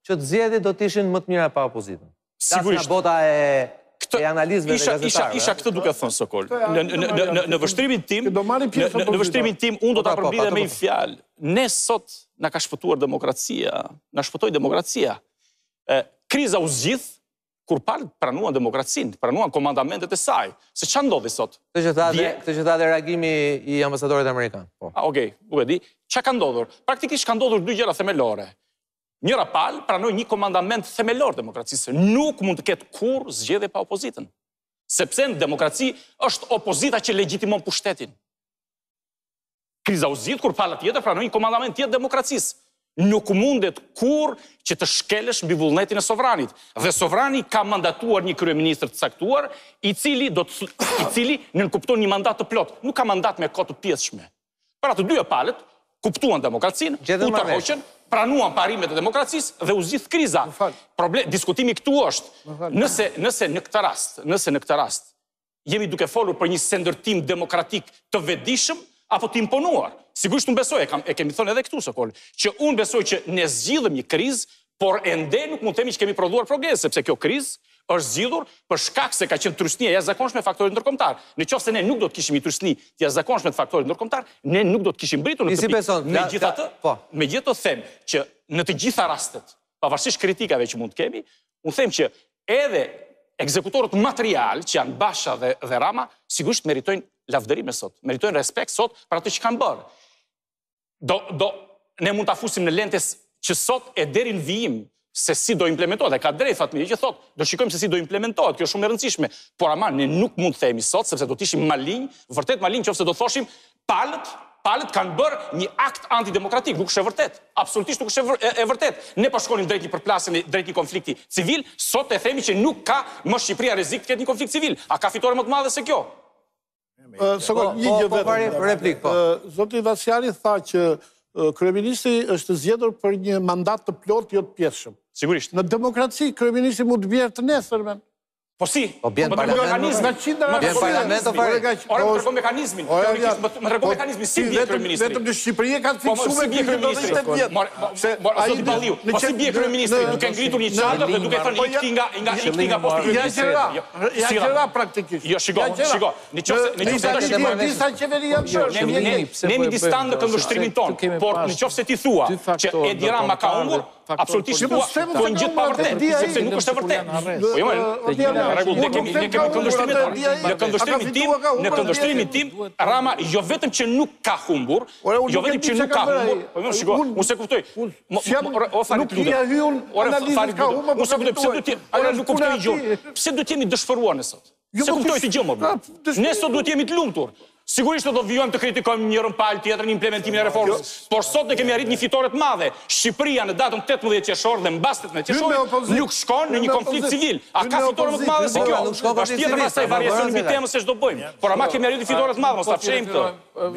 që të zgjedhjet do të ishin më të mira pa opozitën. Sigurisht. Nga bota e analizëve dhe gazetarëve. Isha këtë duke thënë Sokol. Në vështrimin tim, unë do ta përmbledh me një fjalë. Ne sot na ka shpëtuar demokracia, na shpëtoi demokracia. Kriza u zgjidh kur palët pranuan demokracinë, pranuan komandamentet e saj. Se që ndodhi sot? Këtë që tha dhe reagimi i ambasadorit Amerikan. Okej, u e di. Që ka ndodhur? Praktikisht ka ndodhur dy gjëra themelore. Njëra palë pranoi një komandament themelor demokracisë. Nuk mund të ketë kur zgjedhje pa opozitën. Sepse në demokraci është opozita që legjitimon pushtetin. Kriza u zgjidh kur pala tjetër pranoi një komandament tjetër demokracisë. Nuk mundet kur që të shkelesh mbi vullnetin e sovranit. Dhe sovrani ka mandatuar një kryeministër të caktuar, i cili nënkupton një mandat të plot. Nuk ka mandat me kohë të pjesshme. Pra të dyja palët kuptuan demokracinë, u tërhoqën, pranuan parimet e demokracisë dhe u zgjidh kriza. Diskutimi këtu është, nëse në këtë rast jemi duke folur për një sendërtim demokratik të vetëdijshëm apo të imponuar. Sigurisht unë besoj, e kemi thënë edhe këtu, Sokol, që unë besoj që ne zgjidhëm një krizë, por ende nuk mund të themi që kemi prodhuar progres, sepse kjo krizë është zgjidhur për shkak se ka qenë trysnia e jashtëzakonshme e faktorit ndërkombëtar. Nëse ne nuk do të kishim një trysni të jashtëzakonshme të faktorit ndërkombëtar, ne nuk do të kishim mbritur në këtë pikë. Megjithatë them që në të gjitha rastet, pavarësisht kritikave që mund të kemi, unë them që edhe ekzekutorët material, që janë Basha dhe Rama, sigurisht meritojnë lavdërime sot, meritojnë respekt sot për atë që kanë bërë. Ne mund të afusim në lentes që sot e deri në vijim se si do implementohet. E ka drejt Fatmir që thot, do shikojmë se si do implementohet, kjo është shumë e rëndësishme. Por ama ne nuk mund të themi sot, sepse do të ishim malinj, vërtet malinj, nëse do thoshim palët kanë bërë një akt antidemokratik, nuk është e vërtet. Absolutisht nuk është e vërtet. Ne po shkonim drejt një përplasje, drejt një konflikti civil, sot e themi që nuk ka më Shqipëria rrezik të ketë një konflikt civil. A ka fitore më të madhe se kjo? Zoti Vasjari tha që kryeministri është zgjedhur për një mandat të plotë jo të pjesshëm. Sigurisht. Në demokraci kryeministri mund të vjerë të nesërmen. Po si? Po bjen parlament. Bjen parlament Fahri. Ora më tregon mekanizmin. Teorikisht më tregon mekanizmin si bie kryeministri. Vetëm në Shqipëri ka të fiksuar me kryeministri. Ai Balliu, po si bie kryeministri duke ngritur një çadër dhe duke thënë ikti nga posti kryeministrit. Ja gjëra praktikisht. Jo, shiko. Nëse disa qeveri janë bërë. Ne jemi distancë në këndvështrimin ton, por nëse ti thua që Edi Rama ka humbur, absolutisht thua, po një gjë pa vërtet, sepse nuk është e vërtetë. Në këndvështrimin tim, Rama jo vetëm që nuk ka humbur, jo vetëm që nuk ka humbur, unë se kuptoj. Nuk i hyun analizën ka humbur. Unë se kuptoj, nuk kuptoj i gjurë. Pse du t'jemi dëshpëruar në sot? Se kuptoj t'i gjë më bërë. Ne sot du t'jemi t'lumtur. Sigurisht do vijojmë të kritikojmë njërën palë tjetër në implementimin e reformës, por sot ne kemi arrit një fitore të madhe. Shqipëria në datën 18 qershor dhe mbas 18 qershor nuk shkon në një konflikt civil. A ka fitore më të madhe se kjo? Është tjetër pastaj variacioni mbi temën se ç'do bëjmë. Por ama kemi arritur fitore të madhe, mos ta fshejmë këtë.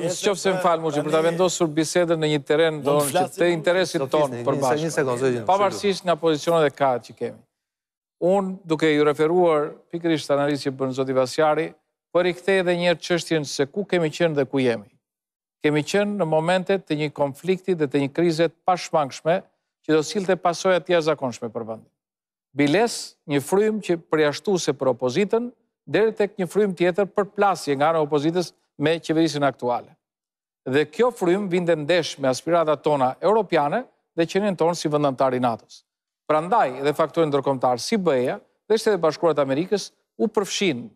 Nëse më fal Muxhi për ta vendosur bisedën në një terren që të interesit ton përbashkë. Pavarësisht nga pozicionet e kat që kemi. Unë duke ju referuar pikërisht analizën që bën zoti Vasjari, por i kthej edhe një herë çështjen se ku kemi qenë dhe ku jemi. Kemi qenë në momente të një konflikti dhe të një krize të pashmangshme që do sillte pasoja të jashtëzakonshme për vendin. Biles një frym që përjashtuese për opozitën, deri tek një frym tjetër përplasje nga ana e opozitës me qeverisjen aktuale. Dhe kjo frym vinte ndesh me aspiratat tona europiane dhe qenien tonë si vendantari i NATO-s. Prandaj edhe faktorin ndërkombëtar si BE-ja dhe Shtetet e Bashkuara të Amerikës u përfshin.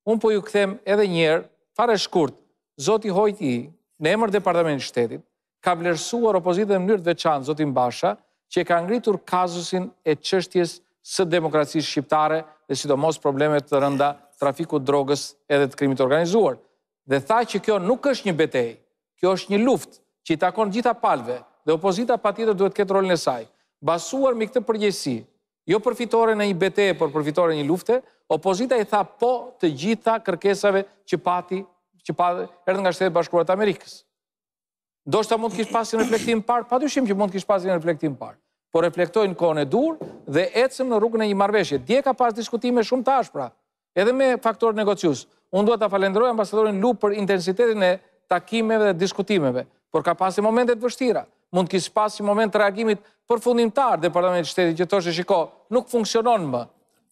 Unë po ju kthem edhe njerë, fare shkurt, zoti Hojti, në emër Departamentit Shtetit, ka vlerësuar opozitën në mënyrë të veçantë zotin Basha, që ka ngritur kazusin e çështjes së demokracisë shqiptare dhe sidomos problemet të rënda trafikut drogës edhe të krimit organizuar. Dhe tha që kjo nuk është një betejë, kjo është një luftë që i takon gjitha palëve dhe opozita patjetër duhet ketë rolin e saj. Basuar me këtë përgjegjësi, jo për fitore në një betejë, por për fitore në një lufte, opozita i tha po të gjitha kërkesave që erdhën nga Shtetet e Bashkuara të Amerikës. Ndoshta mund të kishte pasur një reflektim parë, padyshim që mund të kishte pasur një reflektim parë, por reflektojnë kohën e dur dhe ecëm në rrugën e një marrëveshje. Dje ka pas diskutime shumë të ashpra, edhe me faktorë negociues. Unë dua ta falenderoj ambasadorin Lu për intensitetin e takimeve dhe diskutimeve, por ka pasur momente të vështira. Mund të kishte pasur moment të reagimit përfundimtar Departamentit Shtetit që thoshte shiko, nuk funksionon më.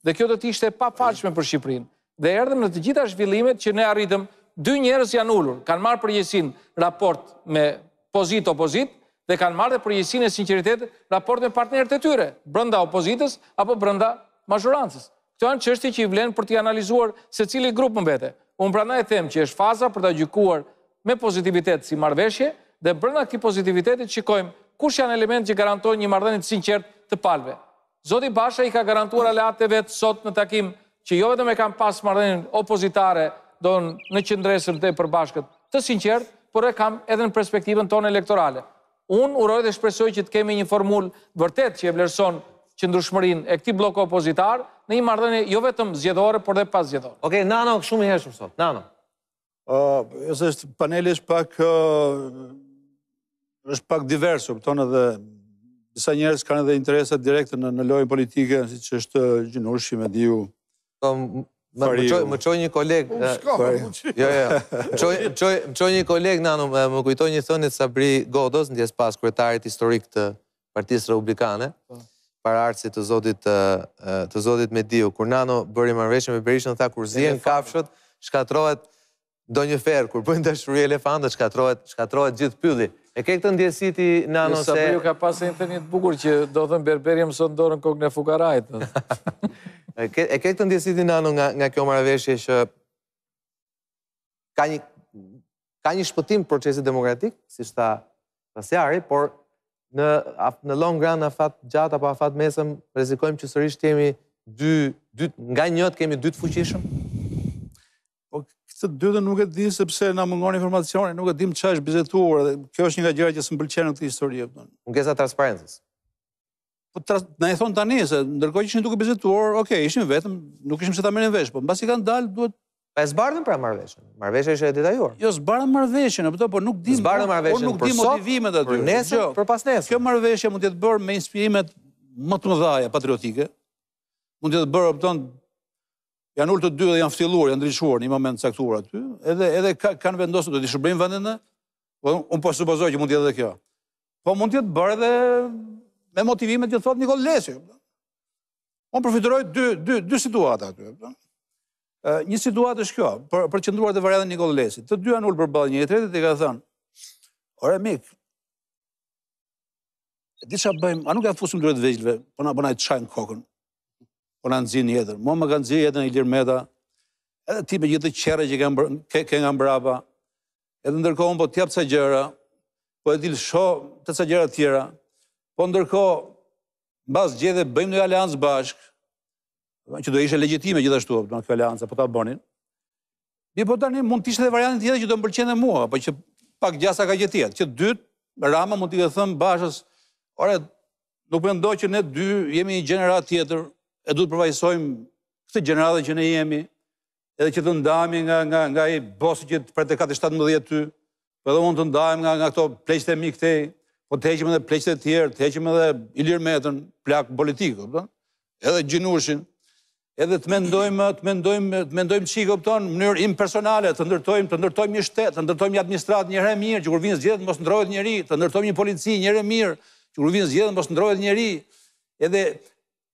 Dhe kjo do të ishte pafalshme për Shqipërinë. Dhe erdhëm në të gjitha zhvillimet që ne arritëm, dy njerëz janë ulur, kanë marrë përgjegjësinë raport me opozit dhe kanë marrë përgjegjësinë e sinqeritetit raport me partnerët e tyre, brenda opozitës apo brenda mazhorancës. Këto janë çështje që i vlen për t'i analizuar secili grup më vete. Unë prandaj them që është faza për ta gjykuar me pozitivitet si marrëveshje dhe brenda këtij pozitivitetit shikojmë kush janë elementë që garantojnë një marrëdhënie të sinqertë të palëve. Zoti Basha i ka garantuar aleatëve vet sot në takim që jo vetëm e kanë pas marrëdhënien opozitare në qëndresëm të përbashkët të sinqertë, por e kam edhe në perspektivën tonë elektorale. Unë uroj dhe shpresoj që të kemi një formulë vërtet që e vlerëson qëndrueshmërinë e këtij bloku opozitar në një marrëdhënie jo vetëm zgjedhore, por dhe pas zgjedhore. Okej, Nano, shumë i hershëm sot. Nano. Paneli është pak divers, kupton, edhe disa njerëz kanë edhe interesa direkte në lojën politike, siç është Gjinushi, Mediu. Më çoj një koleg. Më çoj një koleg, Nano, më kujtoi një thënie të Sabri Godos, ndjes pas kryetarit historik të Partisë Republikane, paraardhësit të zotit Mediu. Kur Nano bëri marrëveshje me Berishën, tha kur zihen kafshët, shkatrohet ndonjë ferë, kur bëjnë dashuri elefantët, shkatrohet gjithë pylli. E ke këtë ndjesi ti, Nano, se... Sabriu ka pas e një të bukur që do thënë berberja mëson dorën kokën e fukarajt. E ke këtë ndjesi ti, Nano, nga kjo marrëveshje që ka një shpëtim procesit demokratik, si shta Vasjari, por në long run, afat gjatë apo afat mesëm, rrezikojmë që sërish të jemi nga njët kemi dy të fuqishëm? Këtë dytën nuk e di sepse na mungon informacioni, nuk e dim çfarë është bizetuar, dhe kjo është një nga gjërat që s'm pëlqen në këtë histori. Mungesa transparencës. Po na e thon tani se ndërkohë që ishin duke bizetuar, okay, ishin vetëm, nuk ishim se ta merrin vesh, po mbasi kanë dalë duhet. Pa e zbardhën pra marrëveshjen. Marrëveshja ishte e detajuar. Jo, zbardhën marrëveshjen, po nuk dim. Zbardhën marrëveshjen për sot, motivimet aty. Për nesër, për pas nesër. Kjo marrëveshje mund të jetë bërë me inspirimet më të mëdha patriotike. Mund të jetë bërë, kupton, janë ullë të dy dhe janë ftilluar, janë ndriçuar në një moment caktuar aty, edhe kanë vendosur, do t'i shërbejmë vendin në, unë po supozoj që mund të jetë edhe kjo. Po mund të jetë bërë edhe me motivimet që thot Nikoll Lesi. Unë përfituroj dy situata aty. Një situatë është kjo, për qëndruar të variantën Nikoll Lesi. Të dy janë ullë përballë një tretit i ka thënë, ore mik, di çfarë bëjmë, a nuk ja fusim drejt vegjëlve, po na të çajnë kokën. Po në nëzinë jetër. Mo më kanë nëzinë jetën e Ilir Meta, edhe ti me gjithë të qere që ke nga mbrapa, edhe ndërkohë po t'jap ca gjëra, po e dilë sho të ca gjëra tjera, po ndërkohë, mbas gjithë bëjmë një aleancë bashkë, që do ishe legjitime gjithashtu, në kjo aleancë, po ta bënin. Një po tani mund t'ishte dhe variantin tjetër që do më pëlqen e mua, po që pak gjasa ka gjithë tjetë. Që dytë, Rama mund t'i thëmë Bashës, ore, nuk mendoj që ne dy jemi një gjenerat tjetër, e du të përvajsojmë këtë gjeneratë që ne jemi, edhe që të ndajmë nga i bosi që për të 17 ty, për edhe mund të ndajmë nga këto pleqët e mi këtej, po të heqim edhe pleqët e tjerë, të heqim edhe Ilir Metën, plak politikë, edhe Gjinushin, edhe të mendojmë qikë, në mënyrë impersonale, të ndërtojmë një shtetë, të ndërtojmë një administratë njëherë mirë, që kur vinë zgjedhjet mos ndrohet njëri, të ndërtojmë një polici njëherë mirë, që kur vinë zgjedhjet mos ndrohet njëri, edhe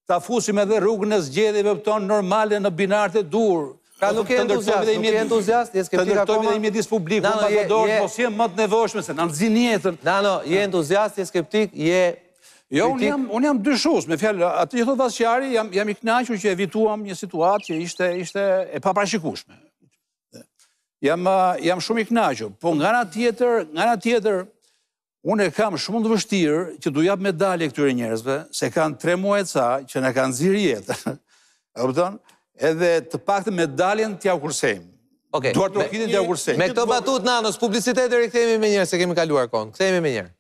ta fusim edhe rrugën e zgjedhjeve normale në binarët e dur. Ka nuk e entuziast, je skeptik akoma? Të ndërtojmë edhe mjedis publik, ambasadorë, mos jem më të nevojshme, se në nëzin jetën. Nano, je entuziast, je skeptik, je... Jo, unë jam dyshus, me fjallë, atë që thot Vasjari, jam i knaqur që evituam një situatë që ishte e paparashikueshme. Jam shumë i knaqur, po nga ana tjetër, unë e kam shumë të vështirë që du jap medalje këtyre njerëzve, se kanë 3 muaj ca që ne kanë zirë jetën. Edhe të paktë medaljen t'ja u kursejmë. Duar të orkidin t'ja u kursejmë. Me këto batut, Nanos, publicitet e rikthejemi me njerë, se kemi kaluar konë. Kthejemi me njerë.